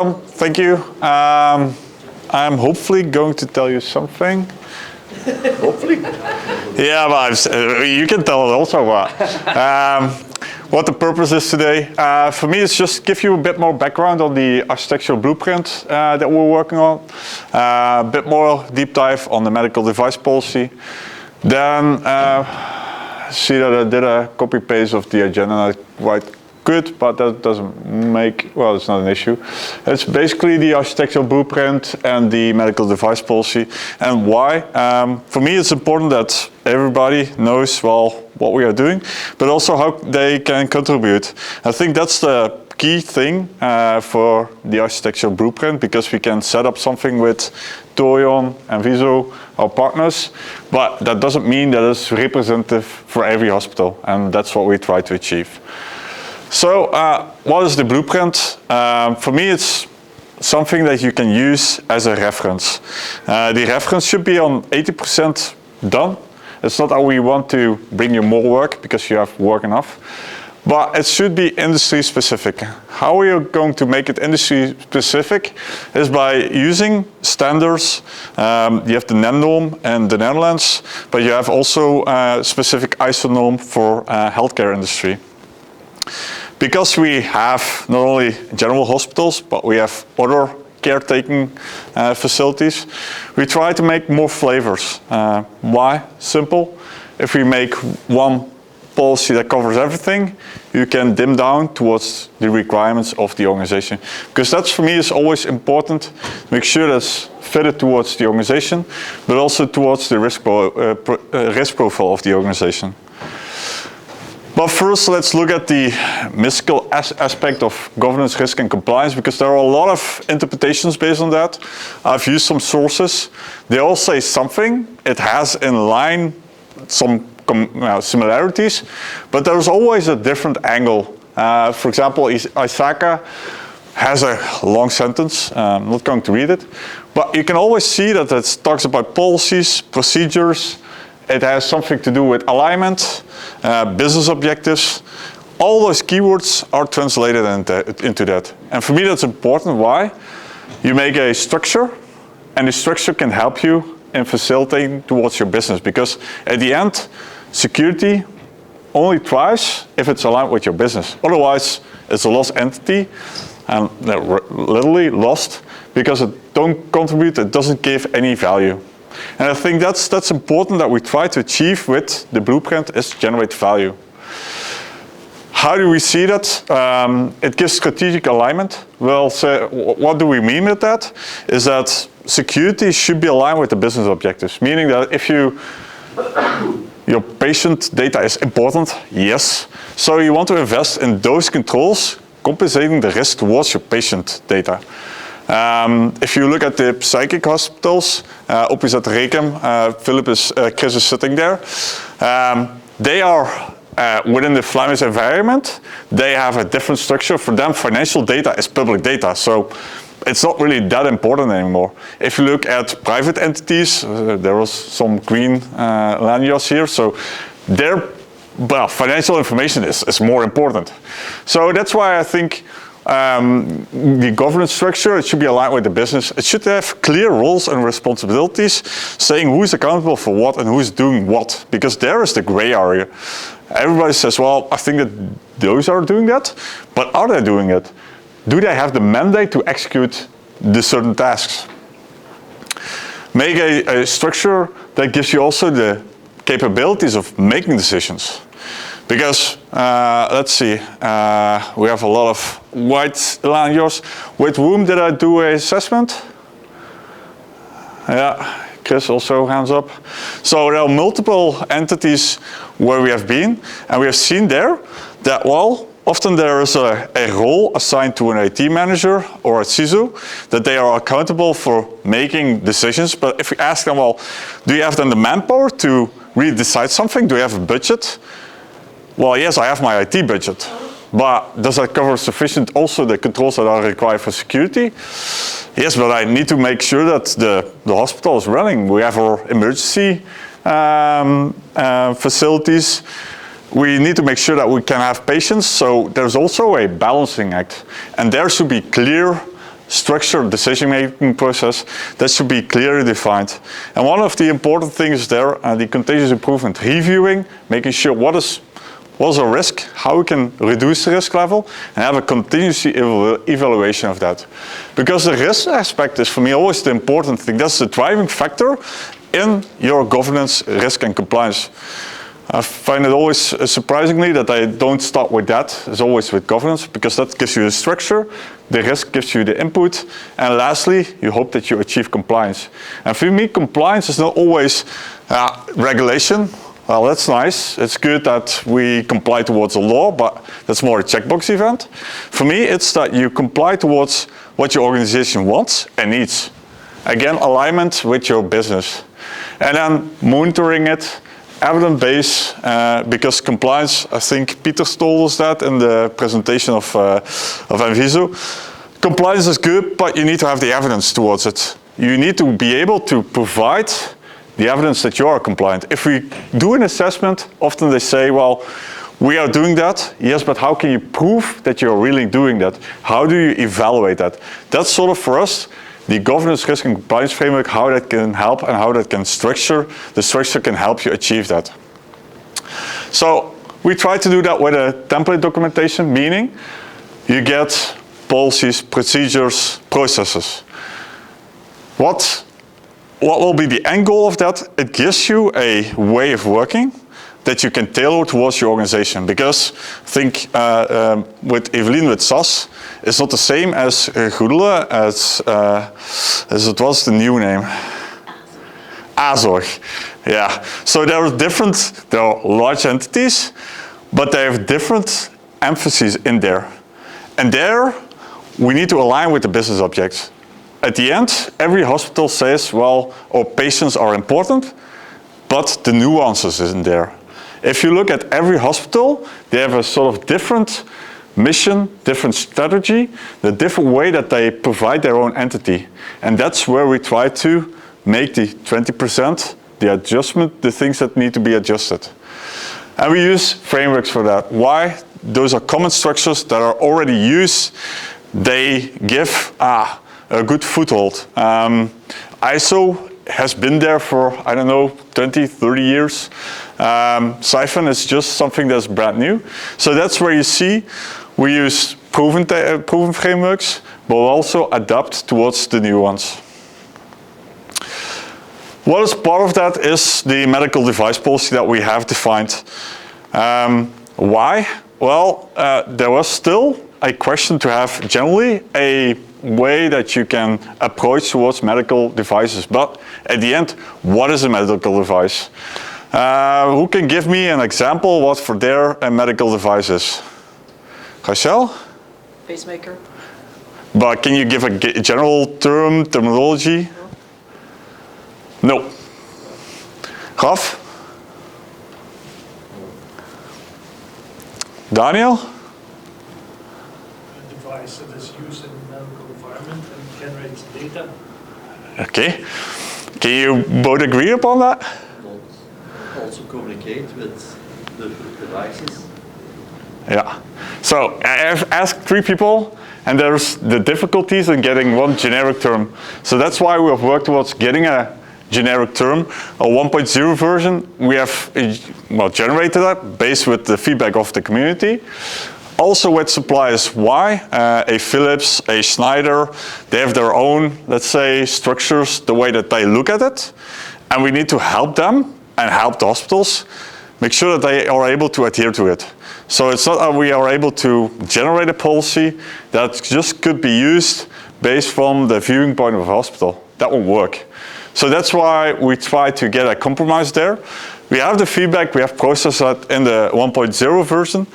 Thank you. I'm hopefully going to tell you something. Hopefully. Yeah, but you can tell it also what the purpose is today. For me, it's just give you a bit more background on the architectural blueprint that we're working on, a bit more deep dive on the medical device policy. Then see that I did a copy paste of the agenda, quite good, but that doesn't make, well, it's not an issue. It's basically the architectural blueprint and the medical device policy. And why? For me, it's important that everybody knows, well, what we are doing, but also how they can contribute. I think that's the key thing for the architectural blueprint, because we can set up something with Torion and Viso, our partners, but that doesn't mean that it's representative for every hospital, and that's what we try to achieve. So what is the blueprint? For me, it's something that you can use as a reference. The reference should be on 80% done. It's not that we want to bring you more work because you have work enough, but it should be industry specific. How we are going to make it industry specific is by using standards. You have the NEN norm in the Netherlands, but you have also a specific ISO norm for healthcare industry. Because we have not only general hospitals, but we have other caretaking facilities, we try to make more flavors. Why? Simple. If we make one policy that covers everything, you can dim down towards the requirements of the organization. Because that's, for me, is always important. Make sure that's fitted towards the organization, but also towards the risk profile of the organization. But first, let's look at the mystical aspect of governance, risk, and compliance, because there are a lot of interpretations based on that. I've used some sources. They all say something. It has in line some similarities, but there's always a different angle. For example, Isaka has a long sentence. I'm not going to read it, but you can always see that it talks about policies, procedures. It has something to do with alignment, business objectives. All those keywords are translated into that. And for me, that's important. Why? You make a structure, and the structure can help you in facilitating towards your business. Because at the end, security only thrives if it's aligned with your business. Otherwise, it's a lost entity, and they're literally lost because it don't contribute, it doesn't give any value. And I think that's important that we try to achieve with the blueprint, is generate value. How do we see that? It gives strategic alignment. Well, so what do we mean with that? Is that security should be aligned with the business objectives, meaning that if your patient data is important, yes. So you want to invest in those controls, compensating the risk towards your patient data. If you look at the psychic hospitals, opposite Rekem, Chris is sitting there. They are within the Flemish environment. They have a different structure. For them, financial data is public data, so it's not really that important anymore. If you look at private entities, there was some green lanyards here, so their financial information is more important. So that's why I think the governance structure, it should be aligned with the business. It should have clear roles and responsibilities, saying who's accountable for what and who's doing what, because there is the gray area. Everybody says, well, I think that those are doing that, but are they doing it? Do they have the mandate to execute the certain tasks? Make a structure that gives you also the capabilities of making decisions. Because, let's see, we have a lot of white lanyards. With whom did I do an assessment? Yeah, Chris also hands up. So there are multiple entities where we have been, and we have seen there that, well, often there is a role assigned to an IT manager or a CISO, that they are accountable for making decisions. But if we ask them, well, do you have then the manpower to really decide something? Do you have a budget? Well, yes, I have my IT budget, but does that cover sufficient also the controls that are required for security? Yes, but I need to make sure that the hospital is running. We have our emergency facilities. We need to make sure that we can have patients, so there's also a balancing act. And there should be clear structured decision-making process that should be clearly defined. And one of the important things there, the continuous improvement, reviewing, making sure what's a risk, how we can reduce the risk level, and have a continuous evaluation of that. Because the risk aspect is, for me, always the important thing. That's the driving factor in your governance, risk, and compliance. I find it always surprisingly that I don't start with that. It's always with governance, because that gives you the structure, the risk gives you the input, and lastly, you hope that you achieve compliance. And for me, compliance is not always regulation. Well, that's nice. It's good that we comply towards the law, but that's more a checkbox event. For me, it's that you comply towards what your organization wants and needs. Again, alignment with your business. And then monitoring it, evidence-based, because compliance, I think Peter told us that in the presentation of Enviso. Compliance is good, but you need to have the evidence towards it. You need to be able to provide the evidence that you are compliant. If we do an assessment, often they say, well, we are doing that. Yes, but how can you prove that you're really doing that? How do you evaluate that? That's sort of, for us, the governance, risk, and compliance framework, how that can help and how that can structure. The structure can help you achieve that. So we try to do that with a template documentation, meaning you get policies, procedures, processes. What will be the end goal of that? It gives you a way of working that you can tailor towards your organization. Because I think with Evelien, with SAS, it's not the same as Goedele, as it was the new name. Azorg. Yeah. So there are large entities, but they have different emphases in there. And there, we need to align with the business objects. At the end, every hospital says, well, our patients are important, but the nuances isn't there. If you look at every hospital, they have a sort of different mission, different strategy, the different way that they provide their own entity. And that's where we try to make the 20%, the adjustment, the things that need to be adjusted. And we use frameworks for that. Why? Those are common structures that are already used. They give a good foothold. ISO has been there for, I don't know, 20, 30 years. CyFun is just something that's brand new. So that's where you see we use proven frameworks, but also adapt towards the new ones. What is part of that is the medical device policy that we have defined. Why? Well, there was still a question to have generally a way that you can approach towards medical devices. But at the end, what is a medical device? Who can give me an example what for their medical device is? Rachel? Pacemaker. But can you give a general terminology? No. Raf? Daniel? A device that is used in a medical environment and generates data. Okay. Can you both agree upon that? Also communicate with the devices. Yeah. So I've asked 3 people, and there's the difficulties in getting one generic term. So that's why we have worked towards getting a generic term. A 1.0 version, we have generated that based with the feedback of the community. Also with suppliers, why? A Philips, a Schneider, they have their own, let's say, structures, the way that they look at it. And we need to help them and help the hospitals make sure that they are able to adhere to it. So it's not that we are able to generate a policy that just could be used based from the viewing point of a hospital. That won't work. So that's why we try to get a compromise there. We have the feedback, we have processed that in the 1.0 version.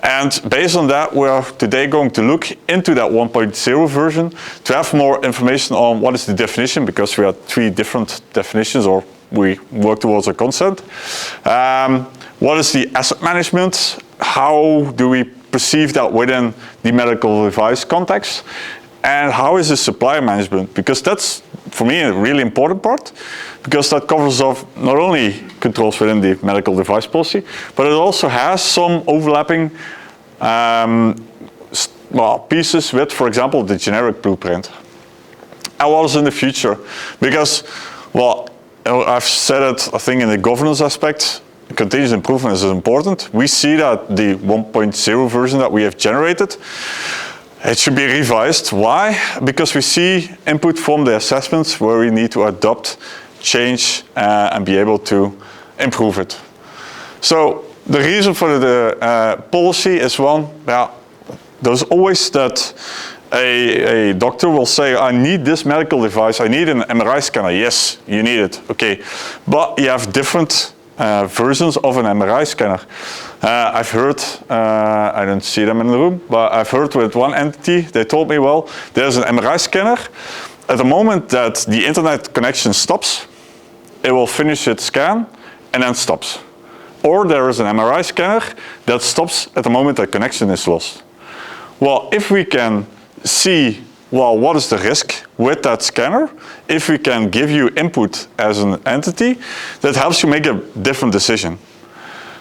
And based on that, we are today going to look into that 1.0 version to have more information on what is the definition, because we have 3 different definitions, or we work towards a concept. What is the asset management? How do we perceive that within the medical device context? And how is the supplier management? Because that's, for me, a really important part, because that covers off not only controls within the medical device policy, but it also has some overlapping pieces with, for example, the generic blueprint. and what is in the future. Because, well, I've said it, I think in the governance aspect, continuous improvement is important. We see that the 1.0 version that we have generated, it should be revised. Why? Because we see input from the assessments where we need to adopt, change, and be able to improve it. So the reason for the policy is one, there's always that a doctor will say, I need this medical device, I need an MRI scanner. Yes, you need it, okay. But you have different versions of an MRI scanner. I've heard, I don't see them in the room, but I've heard with one entity, they told me, well, there's an MRI scanner. At the moment that the internet connection stops, it will finish its scan and then stops. Or there is an MRI scanner that stops at the moment that connection is lost. Well, if we can see, well, what is the risk with that scanner, if we can give you input as an entity, that helps you make a different decision.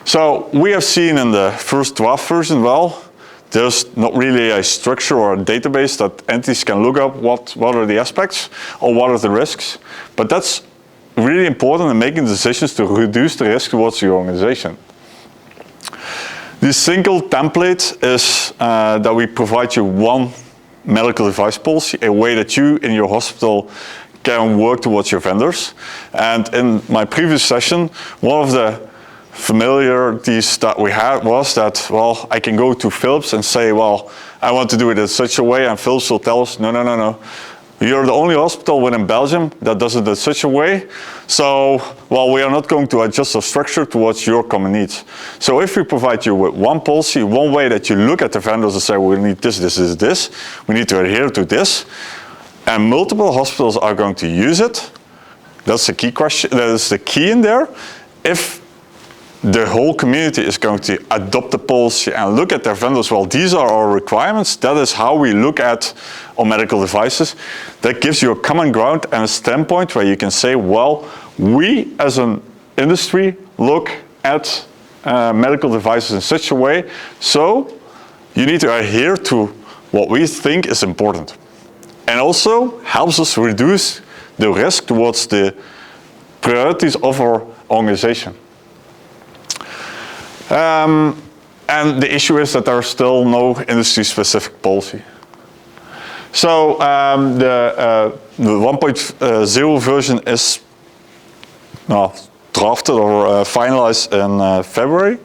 So we have seen in the first draft version, well, there's not really a structure or a database that entities can look up what are the aspects or what are the risks. But that's really important in making decisions to reduce the risk towards your organization. The single template is that we provide you one medical device policy, a way that you in your hospital can work towards your vendors. And in my previous session, one of the familiarities that we had was that, well, I can go to Philips and say, well, I want to do it in such a way, and Philips will tell us, no. You're the only hospital within Belgium that does it in such a way. So, well, we are not going to adjust our structure towards your common needs. So if we provide you with one policy, one way that you look at the vendors and say, we need this, we need to adhere to this, and multiple hospitals are going to use it, that's the key question, that is the key in there. If the whole community is going to adopt the policy and look at their vendors, well, these are our requirements, that is how we look at our medical devices. That gives you a common ground and a standpoint where you can say, well, we as an industry look at medical devices in such a way, so you need to adhere to what we think is important. And also helps us reduce the risk towards the priorities of our organization. And the issue is that there is still no industry-specific policy. So the 1.0 version is drafted or finalized in February.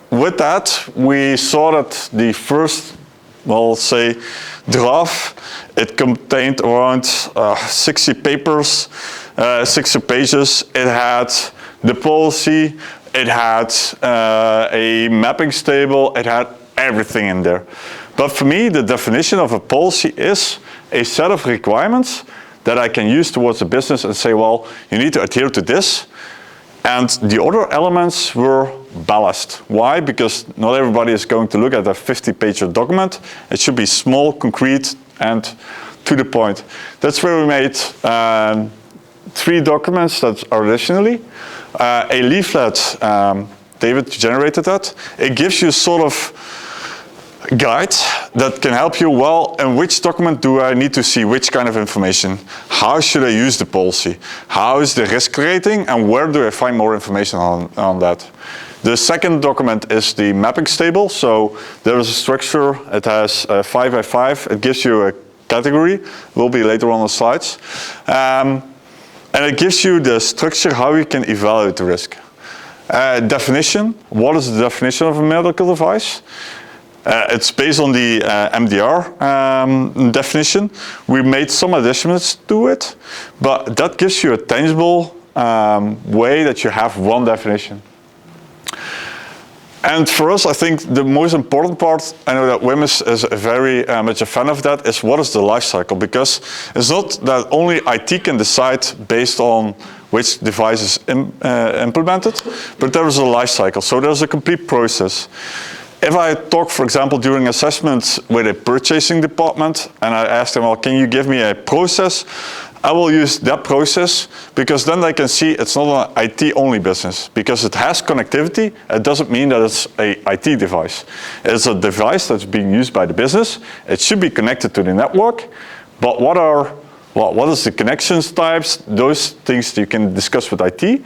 With that, we saw that the first, well, say, draft, it contained around 60 papers, 60 pages. It had the policy, it had a mappings table, it had everything in there. But for me, the definition of a policy is a set of requirements that I can use towards the business and say, well, you need to adhere to this. And the other elements were ballast. Why? Because not everybody is going to look at a 50-page document. It should be small, concrete, and to the point. That's where we made 3 documents that are additionally. A leaflet, David generated that. It gives you sort of guide that can help you, well, in which document do I need to see which kind of information? How should I use the policy? How is the risk rating, and where do I find more information on that? The second document is the mappings table. So there is a structure, it has 5 by 5, it gives you a category, will be later on the slides. And it gives you the structure how you can evaluate the risk. Definition, what is the definition of a medical device? It's based on the MDR definition. We made some additions to it, but that gives you a tangible way that you have one definition. And for us, I think the most important part, I know that Wim is very much a fan of that, is what is the life cycle? Because it's not that only IT can decide based on which device is implemented, but there is a life cycle. So there's a complete process. If I talk, for example, during assessments with a purchasing department, and I ask them, well, can you give me a process? I will use that process, because then they can see it's not an IT-only business. Because it has connectivity, it doesn't mean that it's an IT device. It's a device that's being used by the business. It should be connected to the network, But what is the connections types? Those things you can discuss with IT.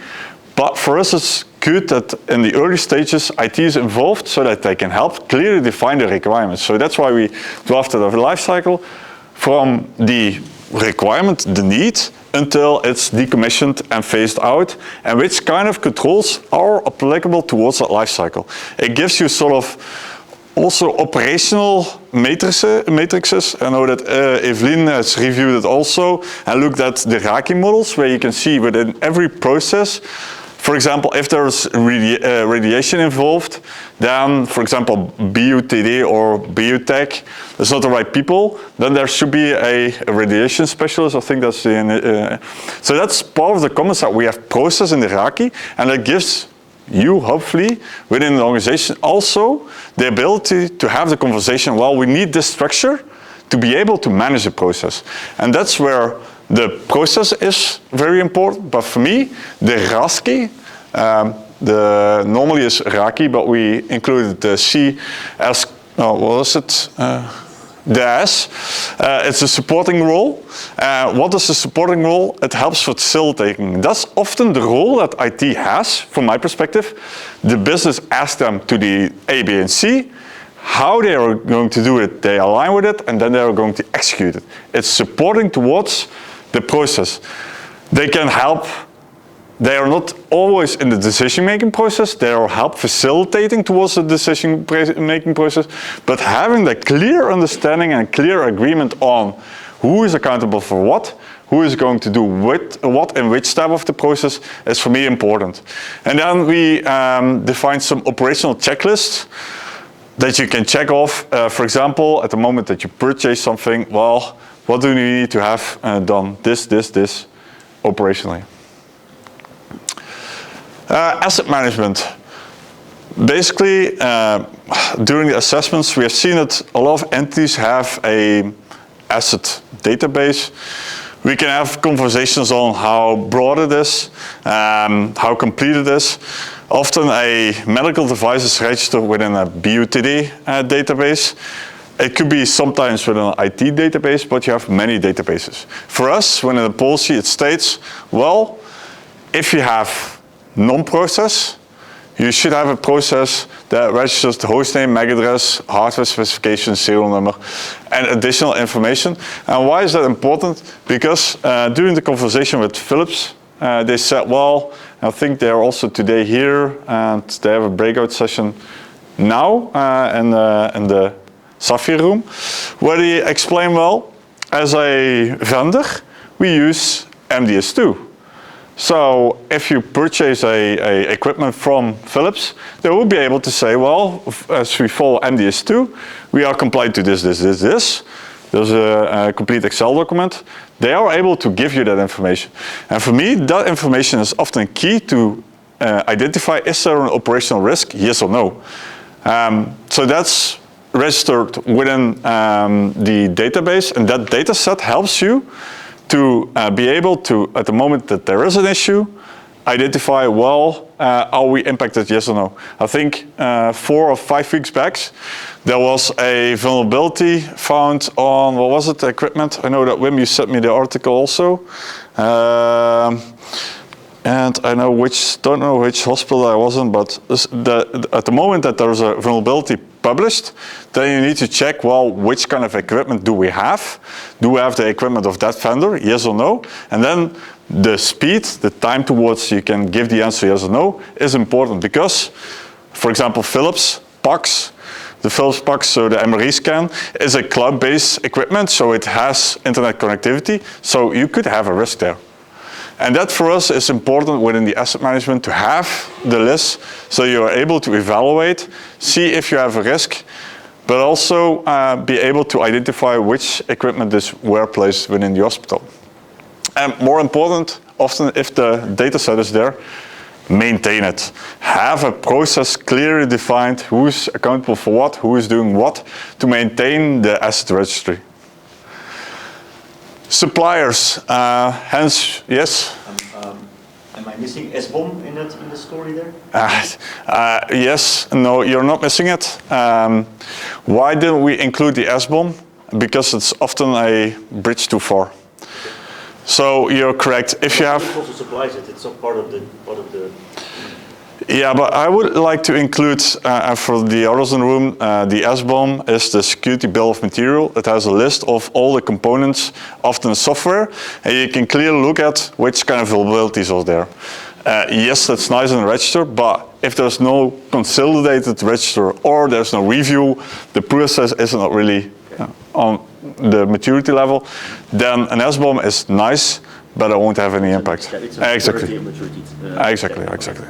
But for us, it's good that in the early stages, IT is involved so that they can help clearly define the requirements. So that's why we drafted a life cycle from the requirement, the need, until it's decommissioned and phased out, and which kind of controls are applicable towards that life cycle. It gives you sort of also operational matrices. I know that Evelyn has reviewed it also and looked at the RACI models, where you can see within every process, for example, if there's radiation involved, then, for example, BUTD or BUTech is not the right people, then there should be a radiation specialist. I think that's the... so that's part of the comments that we have processed in the RACI, and that gives you, hopefully, within the organization also the ability to have the conversation, well, we need this structure to be able to manage the process. And that's where the process is very important, but for me, the RASCI, normally is RACI, but we included the C as, what was it? The S. It's a supporting role. What is the supporting role? It helps facilitating. That's often the role that IT has, from my perspective. The business asks them to the A, B, and C. How they are going to do it, they align with it, and then they are going to execute it. It's supporting towards the process. They can help. They are not always in the decision-making process. They are help facilitating towards the decision-making process, but having the clear understanding and clear agreement on who is accountable for what, who is going to do what in which step of the process is for me important. And then we define some operational checklists that you can check off. For example, at the moment that you purchase something, well, what do you need to have done? This, operationally. Asset management. Basically, during the assessments, we have seen that a lot of entities have an asset database. We can have conversations on how broad it is, how complete it is. Often a medical device is registered within a BUTD database. It could be sometimes within an IT database, but you have many databases. For us, when in the policy it states, well, if you have non-process, you should have a process that registers the host name, MAC address, hardware specification, serial number, and additional information. And why is that important? Because during the conversation with Philips, they said, well, I think they are also today here, and they have a breakout session now in the Sapphire room, where they explain, well, as a vendor, we use MDS2. So if you purchase a equipment from Philips, they will be able to say, well, as we follow MDS2, we are compliant to this. There's a complete Excel document. They are able to give you that information. And for me, that information is often key to identify, is there an operational risk, yes or no? So that's registered within the database, and that data set helps you to be able to, at the moment that there is an issue, identify, well, are we impacted, yes or no? I think 4 or 5 weeks back, there was a vulnerability found on, what was it, the equipment? I know that Wim, you sent me the article also. And I know don't know which hospital I was in, but at the moment that there's a vulnerability published, then you need to check, well, which kind of equipment do we have? Do we have the equipment of that vendor, yes or no? And then the speed, the time towards you can give the answer yes or no is important because, for example, Philips PACS, the Philips PACS, so the MRI scan, is a cloud-based equipment, so it has internet connectivity, so you could have a risk there. And that for us is important within the asset management to have the list so you are able to evaluate, see if you have a risk, but also be able to identify which equipment is where placed within the hospital. And more important, often if the data set is there, maintain it. Have a process clearly defined, who's accountable for what, who is doing what, to maintain the asset registry. Suppliers, hence, yes? Am I missing SBOM in the story there? Yes, no, you're not missing it. Why didn't we include the SBOM? because it's often a bridge too far. So you're correct. If you have, It also supplies it. It's not part of the. yeah, but I would like to include for the others in the room, the SBOM is the security bill of material. It has a list of all the components of the software, and you can clearly look at which kind of vulnerabilities are there. Yes, that's nice in the register, but if there's no consolidated register or there's no review, the process is not really on the maturity level, then an SBOM is nice, but it won't have any impact. Exactly. Exactly.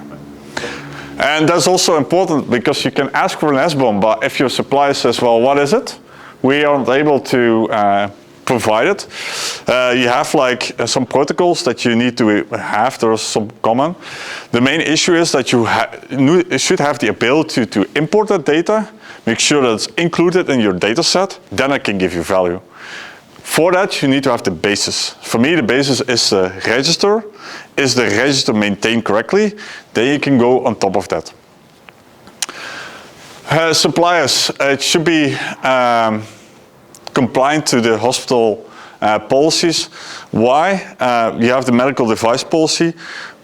And that's also important because you can ask for an SBOM, but if your supplier says, well, what is it? We aren't able to provide it. You have like some protocols that you need to have. There's some common. The main issue is that you should have the ability to import that data, make sure that it's included in your data set, then it can give you value. For that, you need to have the basis. For me, the basis is the register. Is the register maintained correctly? Then you can go on top of that. Suppliers, it should be compliant to the hospital policies. Why? You have the medical device policy,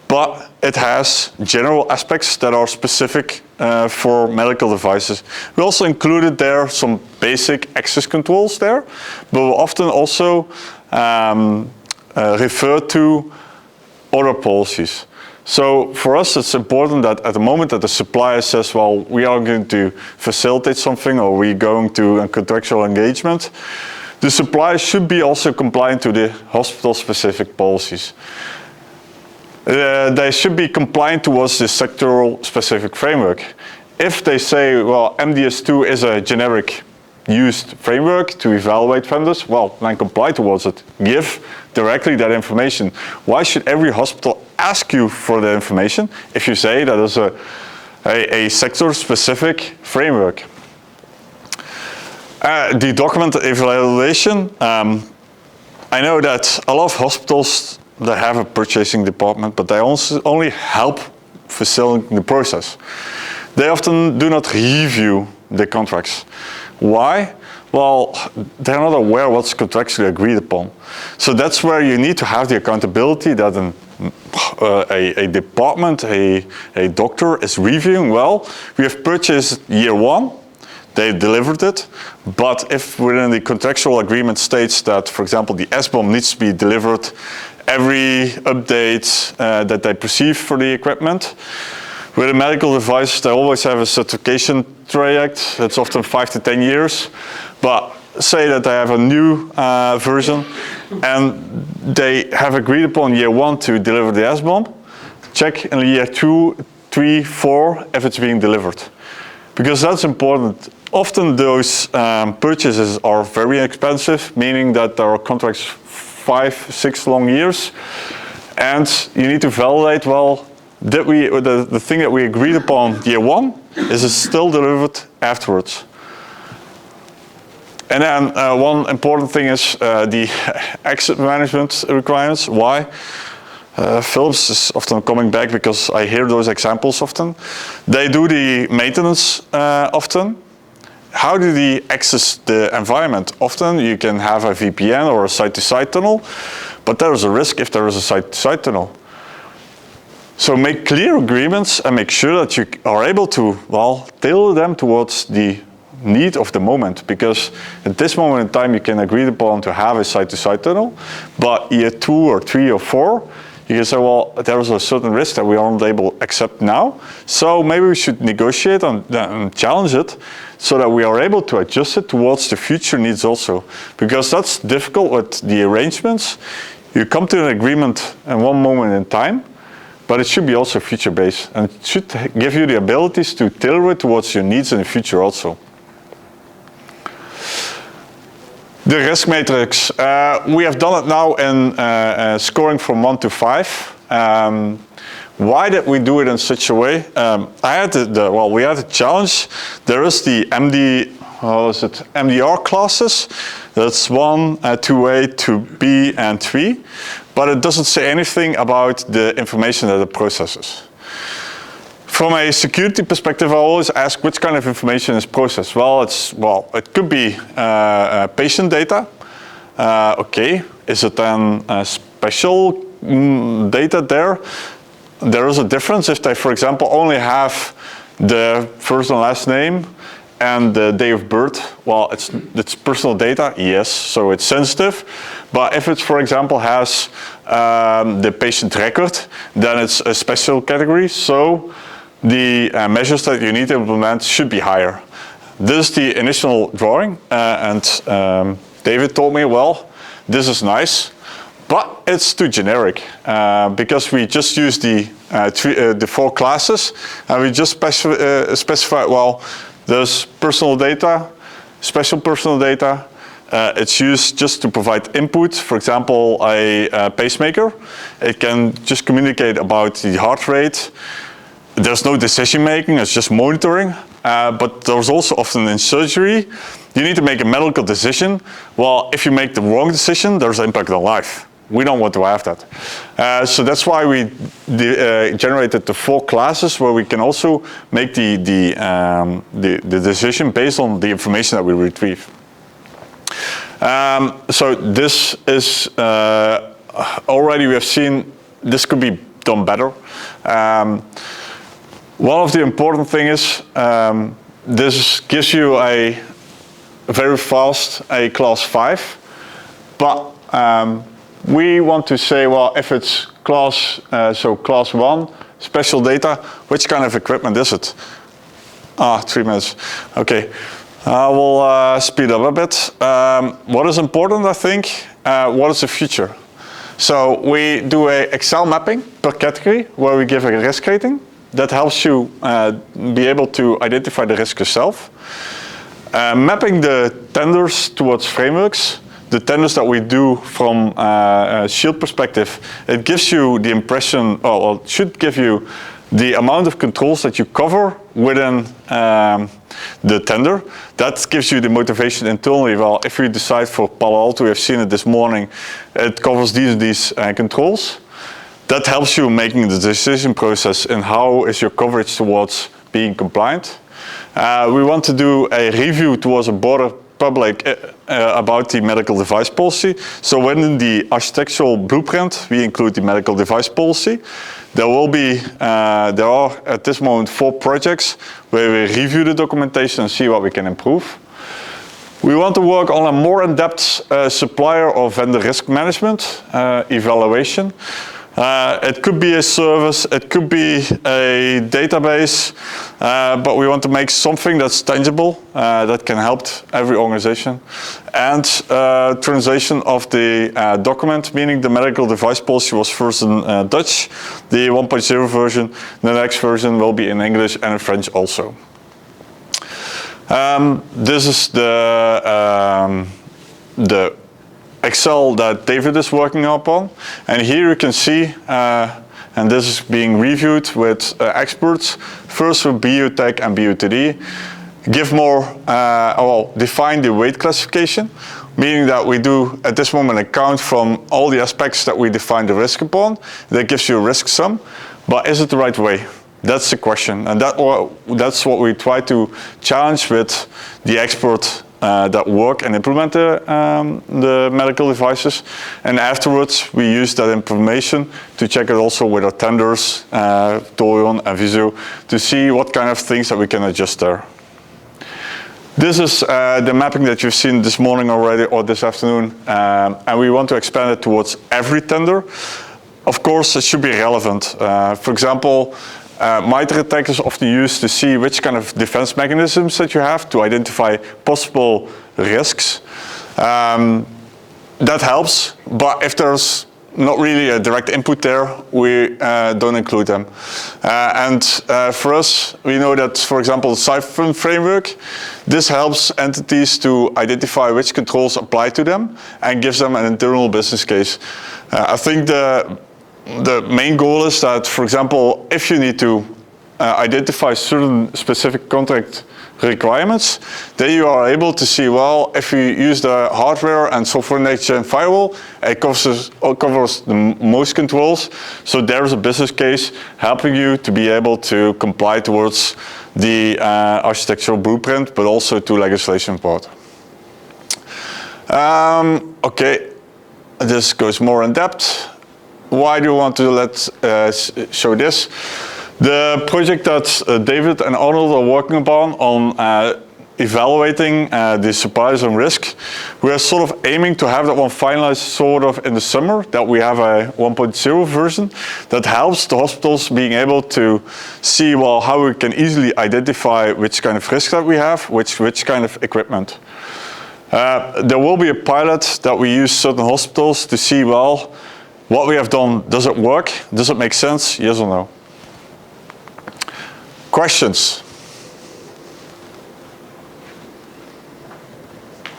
but it has general aspects that are specific for medical devices. We also included there some basic access controls there, but we often also refer to other policies. So for us, it's important that at the moment that the supplier says, well, we are going to facilitate something or we're going to a contractual engagement, the supplier should be also compliant to the hospital-specific policies. They should be compliant towards the sectoral specific framework. If they say, well, MDS2 is a generic used framework to evaluate vendors, well, then comply towards it. Give directly that information. Why should every hospital ask you for the information if you say that is a sector-specific framework? The document evaluation, I know that a lot of hospitals that have a purchasing department, but they also only help facilitating the process. They often do not review the contracts. Why? Well, they're not aware what's contractually agreed upon. So that's where you need to have the accountability that a department, a doctor is reviewing, well, we have purchased year one, they delivered it, but if within the contractual agreement states that, for example, the SBOM needs to be delivered every update that they perceive for the equipment. With a medical device, they always have a certification traject. It's often 5 to 10 years. But say that they have a new version and they have agreed upon year one to deliver the SBOM. Check in year 2, 3, 4 if it's being delivered. Because that's important. Often those purchases are very expensive, meaning that there are contracts 5, 6 long years. And you need to validate, well, did we, the thing that we agreed upon year one, is it still delivered afterwards? And then one important thing is the exit management requirements. Why? Philips is often coming back because I hear those examples often. They do the maintenance often. How do they access the environment? Often you can have a VPN or a site-to-site tunnel, but there is a risk if there is a site-to-site tunnel. So make clear agreements and make sure that you are able to, well, tailor them towards the need of the moment, because at this moment in time you can agree upon to have a site-to-site tunnel, but year 2 or 3 or 4, you can say, well, there is a certain risk that we aren't able to accept now, so maybe we should negotiate and challenge it so that we are able to adjust it towards the future needs also, because that's difficult with the arrangements. You come to an agreement in one moment in time, but it should be also future-based, and it should give you the abilities to tailor it towards your needs in the future also. The risk matrix, we have done it now in scoring from 1 to 5. Why did we do it in such a way? We had a challenge. There is the MDR classes. That's 1, 2A, 2B, and 3. But it doesn't say anything about the information that it processes. From a security perspective, I always ask which kind of information is processed. Well, it could be patient data. Okay, is it then special data there? There is a difference if they, for example, only have the first and last name and the day of birth. Well, it's personal data, yes, so it's sensitive. But if it, for example, has the patient record, then it's a special category. So the measures that you need to implement should be higher. This is the initial drawing, and David told me, well, this is nice, but it's too generic because we just use the 4 classes, and we just specify, well, there's personal data, special personal data. It's used just to provide input. For example, a pacemaker. It can just communicate about the heart rate. There's no decision making, it's just monitoring. But there's also often in surgery, you need to make a medical decision. Well, if you make the wrong decision, there's impact on life. We don't want to have that. So that's why we generated the 4 classes where we can also make the decision based on the information that we retrieve. So this is already we have seen this could be done better. One of the important things is this gives you a very fast a class 5, but we want to say, well, if it's class 1, special data, which kind of equipment is it? 3 minutes. Okay, I will speed up a bit. What is important, I think, what is the future? So we do a Excel mapping per category where we give a risk rating. That helps you be able to identify the risk yourself. Mapping the tenders towards frameworks. The tenders that we do from a Shield perspective, it gives you the impression, or it should give you the amount of controls that you cover within the tender. That gives you the motivation internally. Well, if we decide for Palo Alto, we have seen it this morning, it covers these controls. That helps you making the decision process in how is your coverage towards being compliant. We want to do a review towards a broader public about the medical device policy. So within the architectural blueprint, we include the medical device policy. There will be, there are at this moment 4 projects where we review the documentation and see what we can improve. We want to work on a more in-depth supplier or vendor risk management evaluation. It could be a service, it could be a database, but we want to make something that's tangible, that can help every organization. And translation of the document, meaning the medical device policy was first in Dutch, the 1.0 version, the next version will be in English and in French also. This is the Excel that David is working upon, and here you can see, and this is being reviewed with experts, first with BU-Tech and BU-TD, give more, define the weight classification, meaning that we do at this moment account from all the aspects that we define the risk upon. That gives you a risk sum, but is it the right way? That's the question, and that's what we try to challenge with the expert that work and implement the medical devices, and afterwards we use that information to check it also with our tenders, Torion and Visio, to see what kind of things that we can adjust there. This is the mapping that you've seen this morning already or this afternoon, and we want to expand it towards every tender. Of course, it should be relevant. For example, MITRE attack is often used to see which kind of defense mechanisms that you have to identify possible risks. That helps, but if there's not really a direct input there, we don't include them. For us, we know that, for example, the CyFun framework, this helps entities to identify which controls apply to them and gives them an internal business case. I think the main goal is that, for example, if you need to identify certain specific contract requirements, then you are able to see, well, if you use the hardware and software next-gen firewall, it covers the most controls. So there's a business case helping you to be able to comply towards the architectural blueprint, but also to legislation part. Okay, this goes more in depth. Why do you want to show this? The project that David and Arnold are working upon on evaluating the suppliers and risk, we are sort of aiming to have that one finalized sort of in the summer, that we have a 1.0 version that helps the hospitals being able to see, well, how we can easily identify which kind of risk that we have, which kind of equipment. There will be a pilot that we use certain hospitals to see, well, what we have done, does it work? Does it make sense? Yes or no? Questions?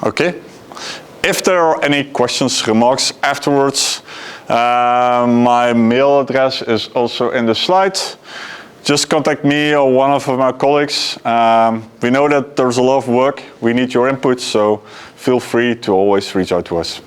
Okay. If there are any questions, remarks afterwards, my mail address is also in the slide. Just contact me or one of my colleagues. We know that there's a lot of work. We need your input, so feel free to always reach out to us.